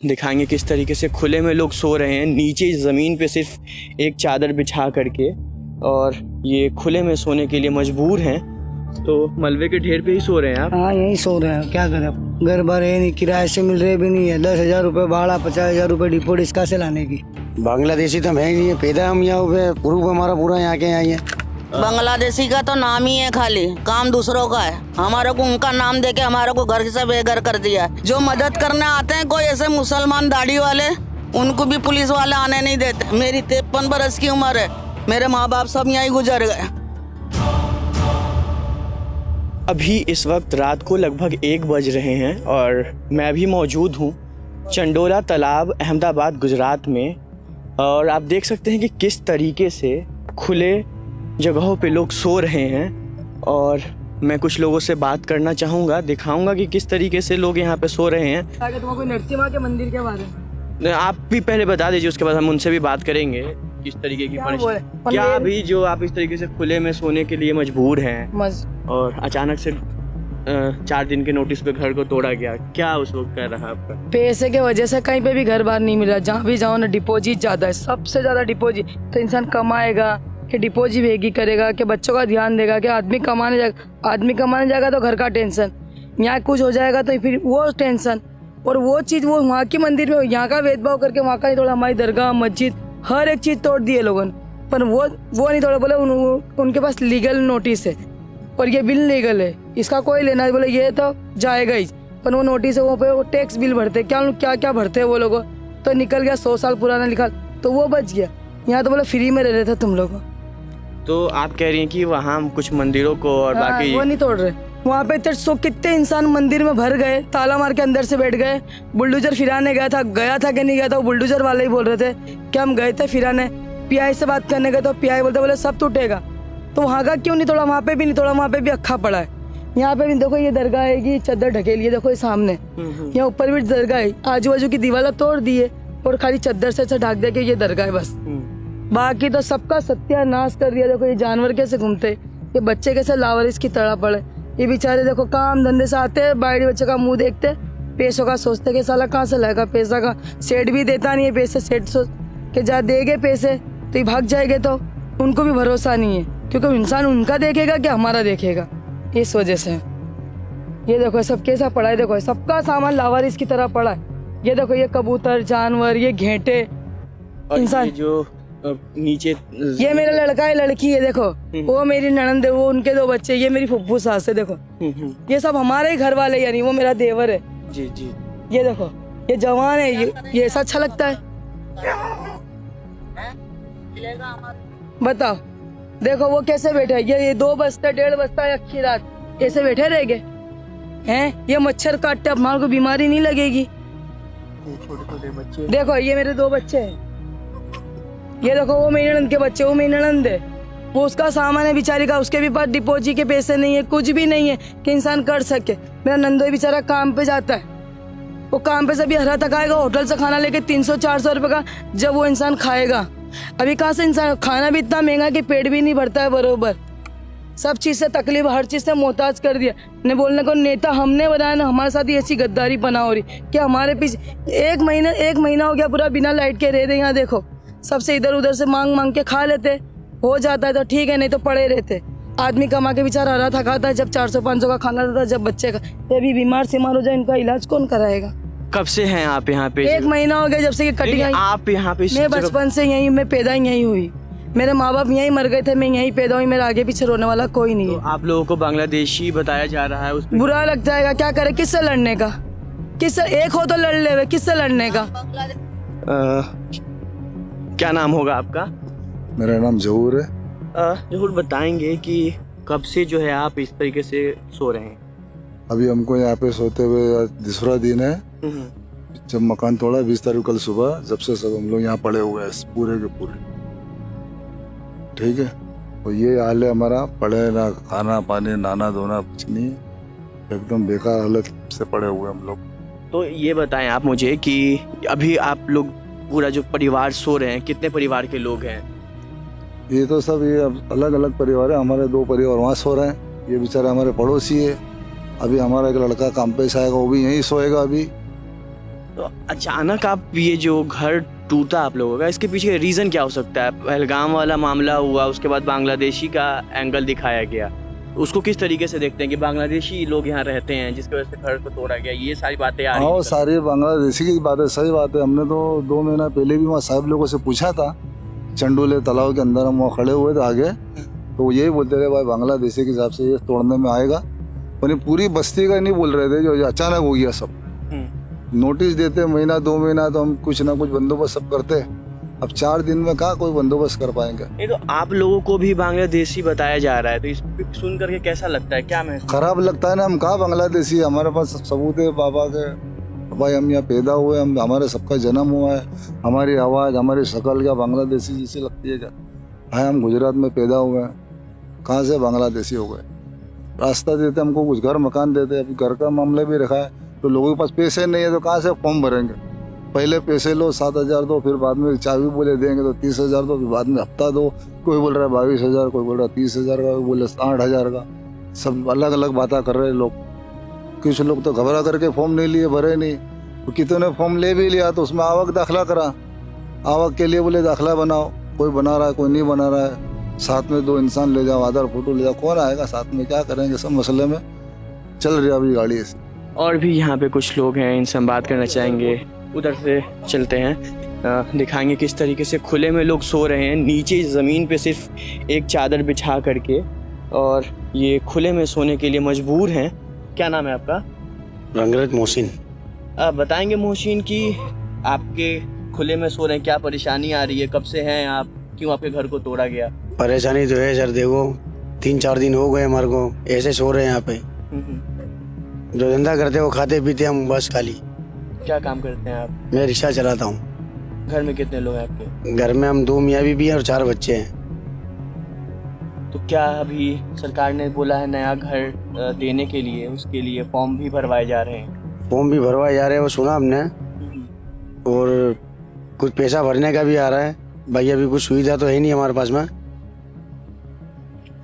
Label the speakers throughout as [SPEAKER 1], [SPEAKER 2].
[SPEAKER 1] दिखाएंगे किस तरीके से खुले में लोग सो रहे हैं, नीचे ज़मीन पे सिर्फ एक चादर बिछा करके, और ये खुले में सोने के लिए मजबूर हैं। तो मलबे के ढेर पे ही सो रहे हैं आप?
[SPEAKER 2] हाँ यहीं सो रहे हैं, क्या करें अब, घर बार है नहीं, किराए से मिल रहे भी नहीं है। 10,000 रुपये भाड़ा, 50,000 रुपये डिपोजिट इसका से लाने की।
[SPEAKER 3] बांग्लादेशी तो हम है ही नहीं है, पैदा हम यहाँ हुए, प्रूफ हमारा पूरा यहाँ के यहाँ ही है।
[SPEAKER 4] बांग्लादेशी का तो नाम ही है, खाली काम दूसरों का है। हमारे को उनका नाम देके हमारे को घर से बेघर कर दिया है। जो मदद करने आते हैं कोई ऐसे मुसलमान दाढ़ी वाले, उनको भी पुलिस वाले आने नहीं देते। मेरी 53 बरस की उम्र है, मेरे माँ बाप सब यहीं गुजर गए।
[SPEAKER 1] अभी इस वक्त रात को लगभग 1 बज रहे हैं और मैं अभी मौजूद हूँ चंडोला तालाब, अहमदाबाद, गुजरात में। और आप देख सकते हैं कि किस तरीके से खुले जगहों पे लोग सो रहे हैं। और मैं कुछ लोगों से बात करना चाहूँगा, दिखाऊंगा कि किस तरीके से लोग यहाँ पे सो रहे हैं।
[SPEAKER 2] तुमको नरसिम्हा के मंदिर के बारे में
[SPEAKER 1] आप भी पहले बता दीजिए, उसके बाद हम उनसे भी बात करेंगे किस तरीके की परेशानी। क्या अभी जो आप इस तरीके से खुले में सोने के लिए मजबूर हैं और अचानक से 4 दिन के नोटिस पे घर को तोड़ा गया, क्या उस वक्त कर रहा आपका?
[SPEAKER 2] पैसे के वजह से कहीं पे भी घर बार नहीं मिल रहा। जहाँ भी जाओ ना डिपॉजिट ज़्यादा है, सबसे ज़्यादा डिपॉजिट। तो इंसान कमाएगा कि डिपॉजिट भेगी करेगा, कि बच्चों का ध्यान देगा, कि आदमी कमाने जाएगा तो घर का टेंशन, यहाँ कुछ हो जाएगा तो फिर वो टेंशन। और वो चीज़ वो वहाँ के मंदिर में यहाँ का भेदभाव करके वहाँ का नहीं तोड़ा, हमारी दरगाह मस्जिद हर एक चीज़ तोड़ दी है लोगों ने, पर वो नहीं तोड़ा। बोले उनके पास लीगल नोटिस है और ये बिल लीगल है, इसका कोई लेना है। बोले ये तो जाएगा ही, पर वो नोटिस है, वो पे वो टैक्स बिल भरते, क्या भरते हैं वो लोग। तो निकल गया 100 साल पुराना लिखा, तो वो बच गया। यहाँ तो बोले फ्री में रह रहे थे तुम लोग।
[SPEAKER 1] तो आप कह रही हैं कि वहाँ कुछ मंदिरों को और बाकी
[SPEAKER 2] वो नहीं तोड़ रहे। वहाँ पे तो कितने इंसान मंदिर में भर गए, ताला मार के अंदर से बैठ गए। बुलडोजर फिराने गया था कि नहीं गया था, वो बुलडोजर वाले ही बोल रहे थे कि हम गए थे फिराने। पीआई से बात करने गए तो पीआई बोले सब टूटेगा। तो वहाँ का क्यों नहीं तोड़ा? वहाँ पे भी नहीं तोड़ा, वहाँ पे भी अक्खा पड़ा है। यहाँ पे भी देखो, ये दरगाह है, ये चादर ढकेली है, देखो ये सामने, यहाँ ऊपर भी दरगाह है। आजू बाजू की दीवार तोड़ दी है और खाली चादर से ढक दे के ये दरगाह है बस। बाकी तो सबका सत्यानाश कर दिया। देखो ये जानवर कैसे घूमते, ये बच्चे कैसे लावारिस की तरह पड़े। ये बेचारे देखो काम धंधे से आते हैं, बाड़ी बच्चे का मुंह देखते, पैसों का सोचते कि साला कहाँ से लाएगा पैसा का। सेठ भी देता नहीं है पैसे, सेठ सोच के जा देंगे पैसे तो ये भाग जाएंगे, तो उनको भी भरोसा नहीं है, क्योंकि इंसान उनका देखेगा कि हमारा देखेगा। इस वजह से ये देखो सब कैसा पड़ा है, देखो सबका सामान लावारिस की तरह पड़ा है। ये देखो ये कबूतर, जानवर, ये घेंटे, इंसान
[SPEAKER 1] जो नीचे।
[SPEAKER 2] ये मेरा लड़का है, लड़की है, देखो वो मेरी ननंद है, वो उनके 2 बच्चे, ये मेरी फुफ्फू सास है। देखो ये सब हमारे ही घर वाले, यानी वो मेरा देवर है।
[SPEAKER 1] जी जी।
[SPEAKER 2] ये देखो ये जवान है, ये ऐसा अच्छा लगता है? बताओ, देखो वो कैसे बैठे, ये 2 बजता 1.5 बजता है अक्खी रात, ऐसे बैठे रह गए हैं। ये मच्छर काटते, अब हमारे को बीमारी नहीं लगेगी।
[SPEAKER 1] छोटे बच्चे, देखो
[SPEAKER 2] ये मेरे 2 बच्चे हैं। ये देखो वो मेरी ननद के बच्चे, वो मेरी ननद है, वो उसका सामान है बेचारी का, उसके भी पास डिपॉजिट के पैसे नहीं है, कुछ भी नहीं है कि इंसान कर सके। मेरा नंदोई बेचारा काम पे जाता है, वो काम पे से भी हरा तक आएगा, होटल से खाना लेके 300-400 रुपये का जब वो इंसान खाएगा। अभी कहाँ से इंसान, खाना भी इतना महंगा कि पेट भी नहीं भरता है बरोबर। सब चीज़ से तकलीफ, हर चीज़ से मोहताज कर दिया। ने बोलने को नेता हमने बनाया ना, हमारे साथ ही ऐसी गद्दारी बना हो रही कि हमारे पीछे 1 महीना हो गया पूरा बिना लाइट के रह रहे। यहाँ देखो सबसे इधर उधर से मांग के खा लेते, हो जाता है तो ठीक है, नहीं तो पड़े रहते। आदमी कमा के बेचारा हरा थका था, जब 400-500 का खाना था, जब बच्चे का। अभी बीमार सीमार हो जाए, इनका इलाज कौन कराएगा?
[SPEAKER 1] कब से हैं आप यहाँ पे?
[SPEAKER 2] 1 महीना हो गया जब से कटिंग।
[SPEAKER 1] आप यहाँ पे?
[SPEAKER 2] मैं बचपन से यहीं, मैं पैदा ही यहीं हुई, मेरे माँ बाप यहीं मर गए थे, मैं यहीं पैदा हुई, मेरे आगे पीछे रोने वाला कोई नहीं है।
[SPEAKER 1] आप लोगों को बांग्लादेशी बताया जा रहा है, उसमें
[SPEAKER 2] बुरा लग जाएगा, क्या करे, किससे लड़ने का? किससे एक हो तो लड़ ले, किससे लड़ने का?
[SPEAKER 1] क्या नाम होगा आपका?
[SPEAKER 5] मेरा नाम जहूर है।
[SPEAKER 1] जहूर, बताएंगे कि कब से जो है आप इस तरीके से सो रहे हैं?
[SPEAKER 5] अभी हमको यहाँ पे सोते हुए 2रा दिन है। जब मकान तोड़ा 20 तारीख कल सुबह, जब से सब हम लोग यहाँ पड़े हुए हैं पूरे के पूरे, ठीक है। तो ये हाल है हमारा, पड़े ना खाना पानी नहाना धोना कुछ नहीं, एकदम बेकार हालत से पड़े हुए हम लोग।
[SPEAKER 1] तो ये बताएं आप मुझे कि अभी आप लोग पूरा जो परिवार सो रहे हैं, कितने परिवार के लोग हैं?
[SPEAKER 5] ये तो सब ये अलग अलग परिवार है, हमारे 2 परिवार वहाँ सो रहे हैं। ये बेचारे हमारे पड़ोसी है। अभी हमारा एक लड़का काम पे से आएगा, वो भी यहीं सोएगा अभी।
[SPEAKER 1] तो अचानक आप ये जो घर टूटा आप लोगों का, इसके पीछे रीज़न क्या हो सकता है? पहलगाम वाला मामला हुआ, उसके बाद बांग्लादेशी का एंगल दिखाया गया, उसको किस तरीके से देखते हैं कि बांग्लादेशी लोग यहाँ रहते हैं जिसकी वजह से घर को तोड़ा गया? ये सारी बातें आ रही
[SPEAKER 5] हाँ
[SPEAKER 1] हैं।
[SPEAKER 5] सारी बांग्लादेशी की बात है, सही बात है। हमने तो 2 महीना पहले भी वहाँ साहब लोगों से पूछा था, चंडोले तालाब के अंदर हम वहाँ खड़े हुए थे आगे, तो यही बोलते थे भाई बांग्लादेशी के हिसाब से ये तोड़ने में आएगा। और ये पूरी बस्ती का नहीं बोल रहे थे, जो अचानक हो गया सब। नोटिस देते महीना 2 महीना तो हम कुछ ना कुछ बंदोबस्त सब करते, अब 4 दिन में कहाँ कोई बंदोबस्त कर पाएंगे।
[SPEAKER 1] ये तो आप लोगों को भी बांग्लादेशी बताया जा रहा है, तो इस सुन करके कैसा लगता है, क्या महसूस?
[SPEAKER 5] खराब लगता है ना, हम कहाँ बांग्लादेशी, हमारे पास सबूत है पापा के, भाई हम यहाँ पैदा हुए, हम हमारे सबका जन्म हुआ है, हमारी आवाज़ हमारी शक्ल क्या बांग्लादेशी जैसी लगती है क्या? भाई हम गुजरात में पैदा हुए हैं, कहाँ से बांग्लादेशी हो गए? रास्ता देते हमको, कुछ घर मकान देते, अभी घर का मामला भी रखा है, तो लोगों के पास पैसे नहीं है तो कहाँ से फॉर्म भरेंगे? पहले पैसे लो 7,000 दो, फिर बाद में चाबी बोले देंगे तो 30,000 दो, फिर बाद में हफ्ता दो, कोई बोल रहा है 22,000, कोई बोल रहा है 30,000 का, कोई बोले 8,000 का, सब अलग अलग बातें कर रहे हैं लोग। कुछ लोग तो घबरा करके फॉर्म नहीं लिए, भरे नहीं, तो कितने फॉर्म ले भी लिया तो उसमें आवक दाखिला करा, आवक के लिए बोले दाखिला बनाओ, कोई बना रहा है कोई नहीं बना रहा है, साथ में 2 इंसान ले जाओ, आधार फोटो ले जाओ, कौन आएगा साथ में, क्या करेंगे? सब मसले में चल रही है अभी गाड़ी ऐसी।
[SPEAKER 1] और भी यहाँ पे कुछ लोग हैं, इनसे हम बात करना चाहेंगे। उधर से चलते हैं, दिखाएंगे किस तरीके से खुले में लोग सो रहे हैं, नीचे ज़मीन पे सिर्फ एक चादर बिछा करके, और ये खुले में सोने के लिए मजबूर हैं। क्या नाम है आपका?
[SPEAKER 3] रंगरेज मोहसिन।
[SPEAKER 1] आप बताएंगे मोहसिन कि आपके खुले में सो रहे हैं, क्या परेशानी आ रही है, कब से हैं आप, क्यों आपके घर को तोड़ा गया?
[SPEAKER 3] परेशानी तो है सर, देखो 3-4 दिन हो गए हमारे को ऐसे सो रहे हैं यहाँ पे। जो धंधा करते वो खाते पीते हम बस खाली।
[SPEAKER 1] क्या काम करते हैं आप?
[SPEAKER 3] मैं रिक्शा चलाता हूँ।
[SPEAKER 1] घर में कितने लोग हैं आपके?
[SPEAKER 3] घर में हम 2 मियाँ बीवी हैं और 4 बच्चे हैं।
[SPEAKER 1] तो क्या अभी सरकार ने बोला है नया घर देने के लिए, उसके लिए फॉर्म भी भरवाए जा रहे हैं?
[SPEAKER 3] फॉर्म भी भरवाए जा रहे हैं, वो सुना हमने, और कुछ पैसा भरने का भी आ रहा है। भाई अभी कुछ सुविधा तो है नहीं हमारे पास में,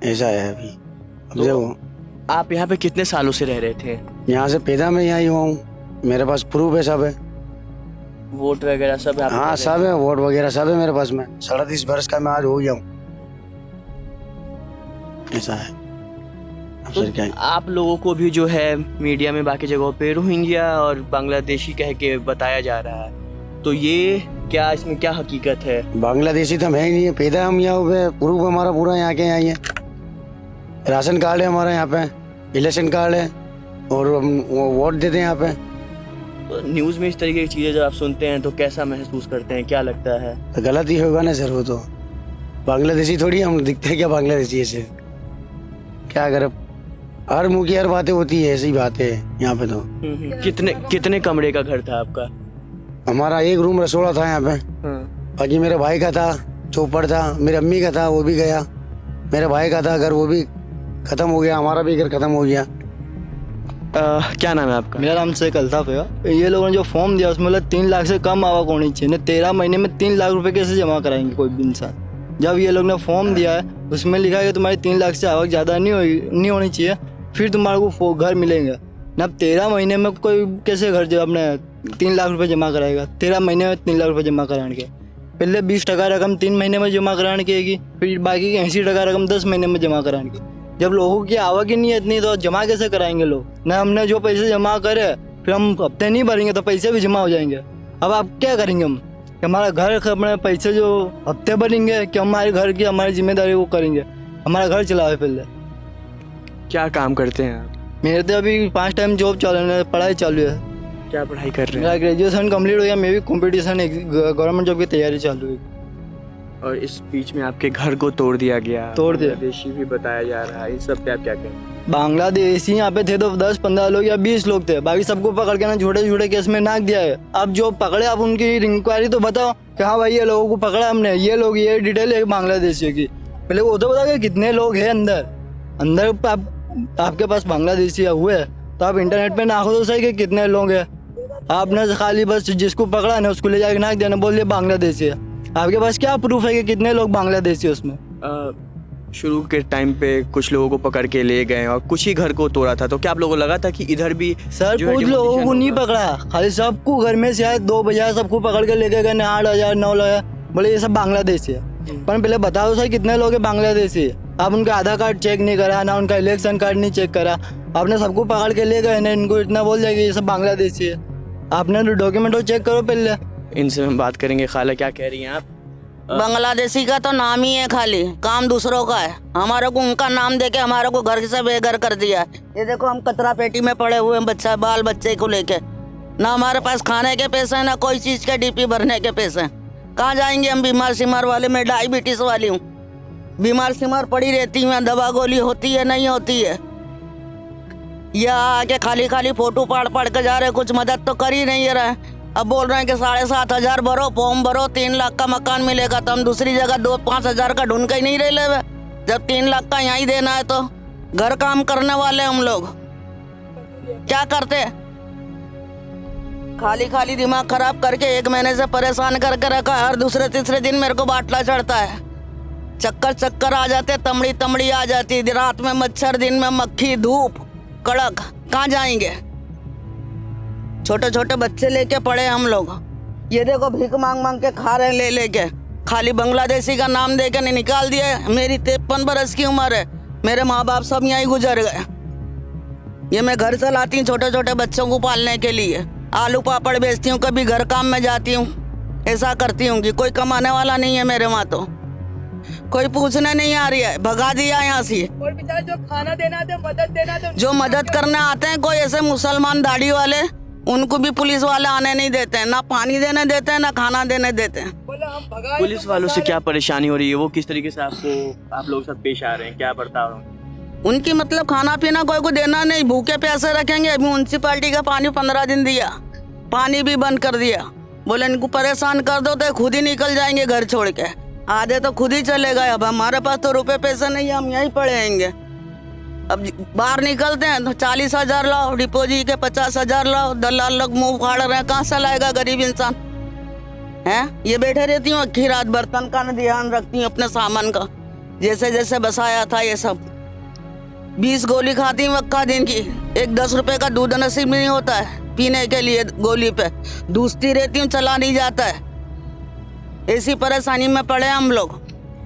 [SPEAKER 3] ऐसा है अभी। अब देखो
[SPEAKER 1] आप यहाँ पे कितने सालों से रह रहे थे?
[SPEAKER 3] यहाँ से पैदा में यहाँ ही हुआ हूँ, मेरे पास प्रूफ है, सब है।
[SPEAKER 1] वोट वगैरह सब है?
[SPEAKER 3] हाँ सब है, वोट वगैरह सब है मेरे पास में। 37 वर्ष का मैं आज हो गया हूँ, ऐसा है। अब
[SPEAKER 1] तो
[SPEAKER 3] सर क्या है?
[SPEAKER 1] आप लोगों को भी जो है मीडिया में बाकी जगहों पे रोहिंग्या और बांग्लादेशी कह के बताया जा रहा है, तो ये क्या, इसमें क्या हकीकत है?
[SPEAKER 3] बांग्लादेशी तो हम है ही नहीं है, पैदा हम यहाँ हुए, प्रूफ हमारा पूरा यहाँ के यहाँ ही है। राशन कार्ड है हमारा यहाँ पे, इलेक्शन कार्ड है, और हम वोट देते हैं यहाँ पे।
[SPEAKER 1] तो न्यूज़ में इस तरीके की चीज़ें जब आप सुनते हैं तो कैसा महसूस करते हैं, क्या लगता है?
[SPEAKER 3] तो गलत ही होगा ना सर, वो तो बांग्लादेशी थोड़ी हम दिखते हैं क्या बांग्लादेशी ऐसे? क्या करें, हर मुँह की हर बातें होती है, ऐसी बात है यहाँ पे तो।
[SPEAKER 1] कितने कमरे का घर था आपका?
[SPEAKER 3] हमारा 1 रूम रसोड़ा था यहाँ पे, बाकी मेरे भाई का था, चौपड़ था, मेरी अम्मी का था, वो भी गया। मेरे भाई का था घर, वो भी खत्म हो गया, हमारा भी घर खत्म हो गया।
[SPEAKER 1] क्या नाम है आपका?
[SPEAKER 6] मेरा नाम शेख अल्ताफ है। ये लोगों ने जो फॉर्म दिया उसमें 3 लाख से कम आवक होनी चाहिए, 13 महीने में 3 लाख रुपए कैसे जमा कराएंगे कोई भी इंसान? जब ये लोग ने फॉर्म दिया है उसमें लिखा है कि तुम्हारी 3 लाख से आवक ज़्यादा नहीं होनी चाहिए, फिर तुम्हारे को घर मिलेंगे ना। अब 13 महीने में कोई कैसे घर जो अपने 3 लाख रुपए जमा कराएगा? 13 महीने में 3 लाख रुपए जमा कराने के पहले 20% रकम 3 महीने में जमा कराने की, फिर बाकी की 80% रकम 10 महीने में जमा कराने की। जब लोगों की आवक ही नहीं है इतनी तो जमा कैसे कराएंगे लोग? ना हमने जो पैसे जमा करे फिर हम हफ्ते नहीं भरेंगे तो पैसे भी जमा हो जाएंगे। अब आप क्या करेंगे हम? कि हमारा घर अपने पैसे जो हफ्ते भरेंगे कि हमारे घर की हमारी जिम्मेदारी वो करेंगे, हमारा घर चलावे पहले।
[SPEAKER 1] क्या काम करते हैं आप?
[SPEAKER 6] मेरे तो अभी 5 टाइम जॉब चालू है, पढ़ाई चालू है।
[SPEAKER 1] क्या पढ़ाई कर रहे हैं?
[SPEAKER 6] मेरा ग्रेजुएशन कंप्लीट हो गया, मैं भी कंपटीशन गवर्नमेंट जॉब की तैयारी चालू है।
[SPEAKER 1] और इस बीच में आपके घर को तोड़ दिया गया,
[SPEAKER 6] तोड़ दिया।
[SPEAKER 1] बांग्लादेशी भी बताया जा रहा है, इन सब पे आप क्या कहें?
[SPEAKER 6] बांग्लादेशी यहाँ पे थे तो 10-15 लोग या 20 लोग थे, बाकी सबको पकड़ के ना छोटे केस में नाक दिया है। अब जो पकड़े आप उनकी इंक्वायरी तो बताओ कि हाँ भाई ये लोगों को पकड़ा हमने, ये लोग ये डिटेल है बांग्लादेशियों की। पहले वो तो बताओ कि कितने लोग हैं अंदर आपके पास बांग्लादेशी हुए तो आप इंटरनेट पे नाखो तो सही कि कितने लोग हैं। आपने खाली बस जिसको पकड़ा ना उसको ले जाके नाक देना, बोल दिया बांग्लादेशी है। आपके पास क्या प्रूफ है कि कितने लोग बांग्लादेशी है उसमें?
[SPEAKER 1] शुरू के टाइम पे कुछ लोगों को पकड़ के ले गए और कुछ ही घर को तोड़ा था, तो क्या आप लोगों को लगा था कि इधर भी
[SPEAKER 6] सर
[SPEAKER 1] जो है
[SPEAKER 6] कुछ लोगों को
[SPEAKER 1] demolition
[SPEAKER 6] नहीं
[SPEAKER 1] होगा?
[SPEAKER 6] पकड़ा, खाली सबको घर में से आए 2 बजे सबको पकड़ के लेके गए 8,000 9,000, बोले ये सब बांग्लादेशी है। पर पहले बताओ सर कितने लोग हैं बांग्लादेशी? आप उनका आधार कार्ड चेक नहीं करा, ना उनका इलेक्शन कार्ड नहीं चेक करा, आपने सबको पकड़ के ले गए ना, इनको इतना बोल जाएगी ये सब बांग्लादेशी है। आपने डॉक्यूमेंट तो चेक करो पहले।
[SPEAKER 1] इनसे हम बात करेंगे। खाला क्या कह रही हैं आप?
[SPEAKER 4] बांग्लादेशी का तो नाम ही है, खाली काम दूसरों का है। हमारे को उनका नाम देके हमारे को घर से बेघर कर दिया है। ये देखो हम कचरा पेटी में पड़े हुए हैं, बच्चा बाल बच्चे को लेके, ना हमारे पास खाने के पैसे हैं, ना कोई चीज के डीपी भरने के पैसे हैं। कहाँ जाएंगे हम? बीमार सिमार वाले, मैं डायबिटीज वाली हूँ, बीमार सिमार पड़ी रहती हूँ, दवा गोली होती है नहीं होती है। यह आके खाली खाली फोटो पाड़ के जा रहे, कुछ मदद तो कर ही नहीं रहे। अब बोल रहे हैं कि 7,500 भरो, फॉर्म भरो, 3 लाख का मकान मिलेगा। तो हम दूसरी जगह 2-5 हजार का ढूंढ के ही नहीं रह ले। जब 3 लाख का यहाँ ही देना है तो घर काम करने वाले हम लोग क्या करते? खाली खाली दिमाग खराब करके 1 महीने से परेशान करके रखा है। हर दूसरे तीसरे दिन मेरे को बाटला चढ़ता है, चक्कर आ जाते, तमड़ी आ जाती, रात में मच्छर, दिन में मक्खी, धूप कड़क। कहाँ जाएंगे? छोटे छोटे बच्चे लेके पड़े हम लोग। ये देखो भीख मांग के खा रहे हैं ले लेके। खाली बांग्लादेशी का नाम देके नहीं निकाल दिया। मेरी 53 बरस की उम्र है, मेरे माँ बाप सब यहीं गुजर गए। ये मैं घर चलाती हूँ छोटे छोटे बच्चों को पालने के लिए, आलू पापड़ बेचती हूँ, कभी घर काम में जाती हूँ, ऐसा करती हूँ कि कोई कमाने वाला नहीं है मेरे वहाँ। तो कोई पूछने नहीं आ रही है, भगा दिया यहाँ से।
[SPEAKER 2] और बेचारे जो खाना देना थे, मदद देना थे,
[SPEAKER 4] जो मदद करने आते हैं कोई ऐसे मुसलमान दाढ़ी वाले, उनको भी पुलिस वाले आने नहीं देते हैं, ना पानी देने देते हैं, ना खाना देने देते हैं।
[SPEAKER 2] बोले हम भगाए।
[SPEAKER 1] पुलिस वालों से क्या परेशानी हो रही है? वो किस तरीके से आप लोग सब पेश आ रहे हैं? क्या बर्ताव है?
[SPEAKER 4] उनकी मतलब खाना पीना कोई को देना नहीं, भूखे प्यासे रखेंगे। अभी म्यूनसिपालिटी का पानी 15 दिन दिया, पानी भी बंद कर दिया। बोले इनको परेशान कर दो तो खुद ही निकल जाएंगे घर छोड़ के, आधे तो खुद ही चले गए। अब हमारे पास तो रुपए पैसे नहीं है, हम यहीं पड़े रहेंगे। अब बाहर निकलते हैं तो 40,000 लाओ, डिपोजिट के 50,000 लाओ, दलाल लोग मुंह फाड़ रहे हैं, कहाँ से लाएगा गरीब इंसान है? ये बैठे रहती हूँ अखी रात, बर्तन का ध्यान रखती हूँ, अपने सामान का जैसे जैसे बसाया था ये सब। 20 गोली खाती हूँ अक्का दिन की, एक 10 रुपए का दूध नसीब नहीं होता है पीने के लिए, गोली पे दूसती रहती हूँ, चला नहीं जाता है। ऐसी परेशानी में पड़े हम लोग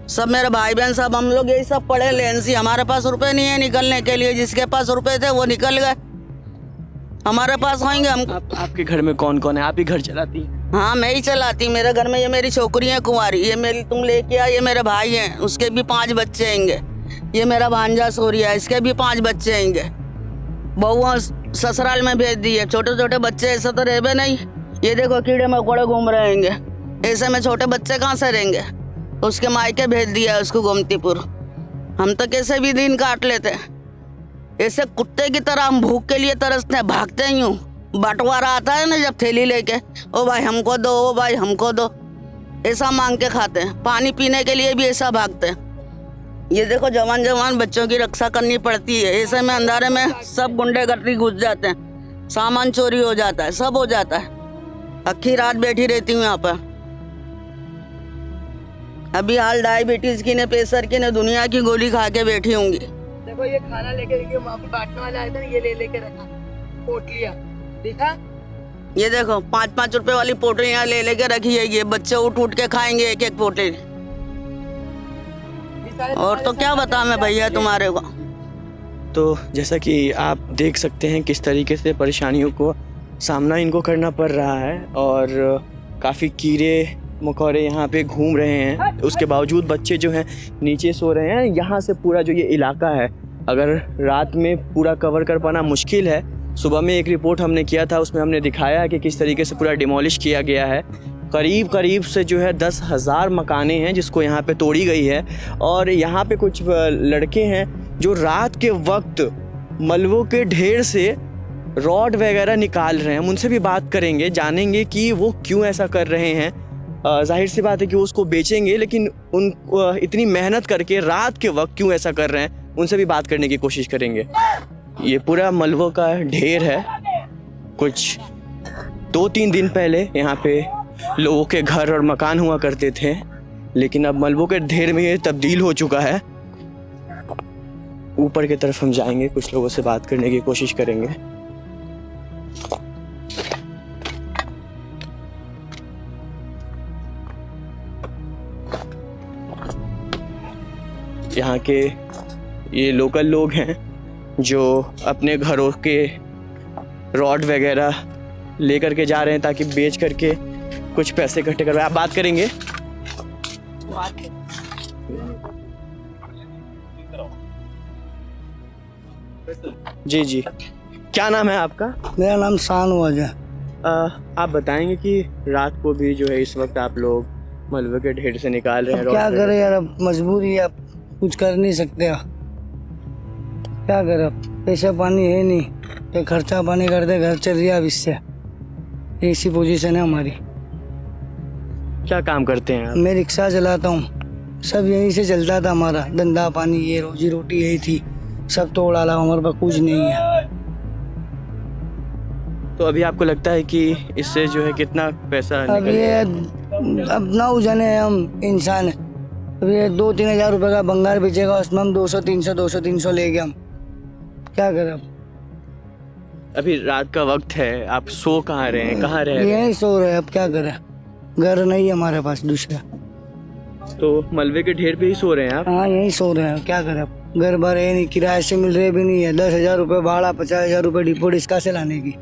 [SPEAKER 4] सब, मेरे भाई बहन सब, हम लोग यही सब पड़े लेंसी। हमारे पास रुपए नहीं है निकलने के लिए, जिसके पास रुपए थे वो निकल गए, हमारे पास आएंगे हम।
[SPEAKER 1] आपके घर में कौन कौन है? आप ही घर चलाती हैं?
[SPEAKER 4] हाँ मैं ही चलाती। मेरे घर में ये मेरी छोकरी है कुंवारी, ये मेरी तुम लेके आ, ये मेरे भाई हैं, उसके भी 5 बच्चे आएंगे। ये मेरा भांजा सोरिया, इसके भी 5 बच्चे आएंगे। बहुआ ससुराल में भेज दिए, छोटे छोटे बच्चे ऐसे तो रहे नहीं। ये देखो कीड़े मकोड़े घूम रहेंगे, ऐसे में छोटे बच्चे कहाँ से रहेंगे? उसके मायके भेज दिया उसको गोमतीपुर। हम तो कैसे भी दिन काट लेते, ऐसे कुत्ते की तरह हम भूख के लिए तरसते हैं, भागते ही हूँ। बंटवारा आता है ना जब थैली लेके, ओ भाई हमको दो, ओ भाई हमको दो, ऐसा मांग के खाते हैं। पानी पीने के लिए भी ऐसा भागते हैं। ये देखो जवान बच्चों की रक्षा करनी पड़ती है, ऐसे में अंधारे में सब गुंडे गर्दी घुस जाते हैं, सामान चोरी हो जाता है, सब हो जाता है। अक्खी रात बैठी रहती हूँ यहाँ पर। अभी हाल डायबिटीज की ने, प्रेशर की ने, दुनिया की गोली खा के बैठी होंगी।
[SPEAKER 2] देखो ये खाना लेके देखिए, वहाँ पे बांटने वाले आए थे, ये ले लेके रखा पोटलियाँ, देखा?
[SPEAKER 4] ये देखो 5-5 रुपए वाली पोटलियाँ ले लेके रखी है। ये बच्चे उठ के खाएंगे एक एक पोटली। और तो क्या बता मैं भैया तुम्हारे को।
[SPEAKER 1] तो जैसा कि आप देख सकते हैं किस तरीके से परेशानियों को सामना इनको करना पड़ रहा है, और काफ़ी कीड़े मकोड़े यहाँ पे घूम रहे हैं। उसके बावजूद बच्चे जो हैं नीचे सो रहे हैं। यहाँ से पूरा जो ये इलाका है, अगर रात में पूरा कवर कर पाना मुश्किल है। सुबह में एक रिपोर्ट हमने किया था, उसमें हमने दिखाया कि किस तरीके से पूरा डिमोलिश किया गया है। करीब से जो है 10,000 मकानें हैं जिसको यहाँ पे तोड़ी गई है। और यहाँ पे कुछ लड़के हैं जो रात के वक्त मलबों के ढेर से रॉड वगैरह निकाल रहे हैं। हम उनसे भी बात करेंगे, जानेंगे कि वो क्यों ऐसा कर रहे हैं। जाहिर सी बात है कि वो उसको बेचेंगे, लेकिन उन इतनी मेहनत करके रात के वक्त क्यों ऐसा कर रहे हैं, उनसे भी बात करने की कोशिश करेंगे। ये पूरा मलबों का ढेर है। कुछ 2-3 दिन पहले यहाँ पे लोगों के घर और मकान हुआ करते थे, लेकिन अब मलबों के ढेर में ये तब्दील हो चुका है। ऊपर की तरफ हम जाएंगे, कुछ लोगों से बात करने की कोशिश करेंगे। यहाँ के ये लोकल लोग हैं जो अपने घरों के रॉड वगैरह लेकर के जा रहे हैं ताकि बेच करके कुछ पैसे इकट्ठे करवाएं। आप बात करेंगे? जी जी, क्या नाम है आपका?
[SPEAKER 3] मेरा नाम शाहनवाज है।
[SPEAKER 1] आप बताएंगे कि रात को भी जो है इस वक्त आप लोग मलबे के ढेर से निकाल रहे हैं
[SPEAKER 3] क्या
[SPEAKER 1] रॉड
[SPEAKER 3] करें यार, अब मजबूरी है, अब कुछ कर नहीं सकते। क्या करें, अब पैसा पानी है नहीं तो खर्चा पानी करते घर चल रही है। अब इससे ऐसी पोजीशन है हमारी।
[SPEAKER 1] क्या काम करते हैं आप?
[SPEAKER 3] मैं रिक्शा चलाता हूँ, सब यहीं से चलता था हमारा धंधा पानी, ये रोजी रोटी यही थी। सब तोड़ डाला, हमारे पास कुछ नहीं है।
[SPEAKER 1] तो अभी आपको लगता है कि इससे जो है कितना पैसा
[SPEAKER 3] अब
[SPEAKER 1] निकल
[SPEAKER 3] ये अब ना उजाने हैं हम इंसान। अब ये 2-3 हज़ार रुपये का बंगाल बेचेगा, उसमें हम 200-300 ले गए। हम क्या करें अब?
[SPEAKER 1] अभी रात का वक्त है, आप सो कहाँ रहे हैं, कहाँ रह रहे हैं?
[SPEAKER 3] यहीं सो रहे हैं। अब क्या करें, घर नहीं है हमारे पास दूसरा।
[SPEAKER 1] तो मलबे के ढेर पे ही सो रहे हैं आप?
[SPEAKER 3] हाँ यहीं सो रहे हैं। क्या करें, अब घर भर है नहीं, किराए से मिल रहे भी नहीं है। 10,000 रुपये भाड़ा, 50,000 रुपये डिपोजिट इसका से लाने की।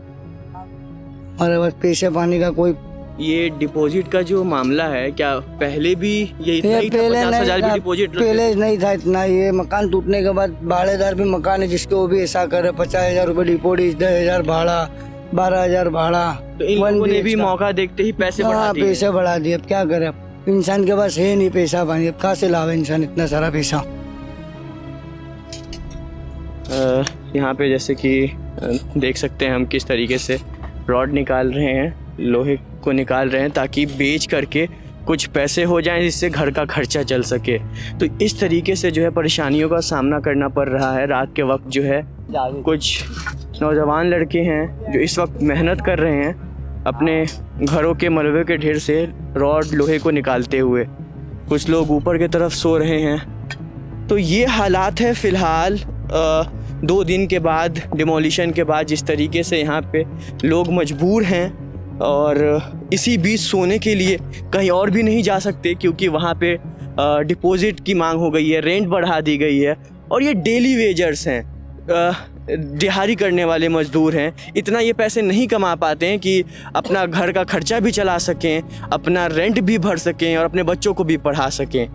[SPEAKER 3] हमारे पास पैसे पानी का कोई
[SPEAKER 1] ये डिपॉजिट का जो मामला है, क्या पहले भी ये इतना ही था? 50,000 भी डिपॉजिट
[SPEAKER 3] पहले नहीं था इतना। ये मकान टूटने के बाद भाड़ेदार भी मकान है जिसको वो भी ऐसा करे। 50,000 रुपये डिपोजिट, 10,000 भाड़ा, 12,000 भाड़ा।
[SPEAKER 1] तो इन लोगों ने भी मौका देखते ही पैसे बढ़ा
[SPEAKER 3] हाँ
[SPEAKER 1] दिए।
[SPEAKER 3] पैसे बढ़ा दिए। अब क्या करे, अब इंसान के पास है नहीं पैसा पानी, अब कहाँ से लावे इंसान इतना सारा पैसा।
[SPEAKER 1] यहाँ पे जैसे कि देख सकते हैं हम किस तरीके से रॉड निकाल रहे हैं, लोहे को निकाल रहे हैं ताकि बेच करके कुछ पैसे हो जाएं जिससे घर का खर्चा चल सके। तो इस तरीके से जो है परेशानियों का सामना करना पड़ रहा है। रात के वक्त जो है कुछ नौजवान लड़के हैं जो इस वक्त मेहनत कर रहे हैं अपने घरों के मलबे के ढेर से रॉड लोहे को निकालते हुए। कुछ लोग ऊपर की तरफ सो रहे हैं। तो ये हालात है फ़िलहाल 2 दिन के बाद, डिमोलिशन के बाद, जिस तरीके से यहाँ पे लोग मजबूर हैं और इसी बीच सोने के लिए कहीं और भी नहीं जा सकते क्योंकि वहाँ पे डिपॉजिट की मांग हो गई है, रेंट बढ़ा दी गई है। और ये डेली वेजर्स हैं, दिहाड़ी करने वाले मजदूर हैं। इतना ये पैसे नहीं कमा पाते हैं कि अपना घर का खर्चा भी चला सकें, अपना रेंट भी भर सकें और अपने बच्चों को भी पढ़ा सकें।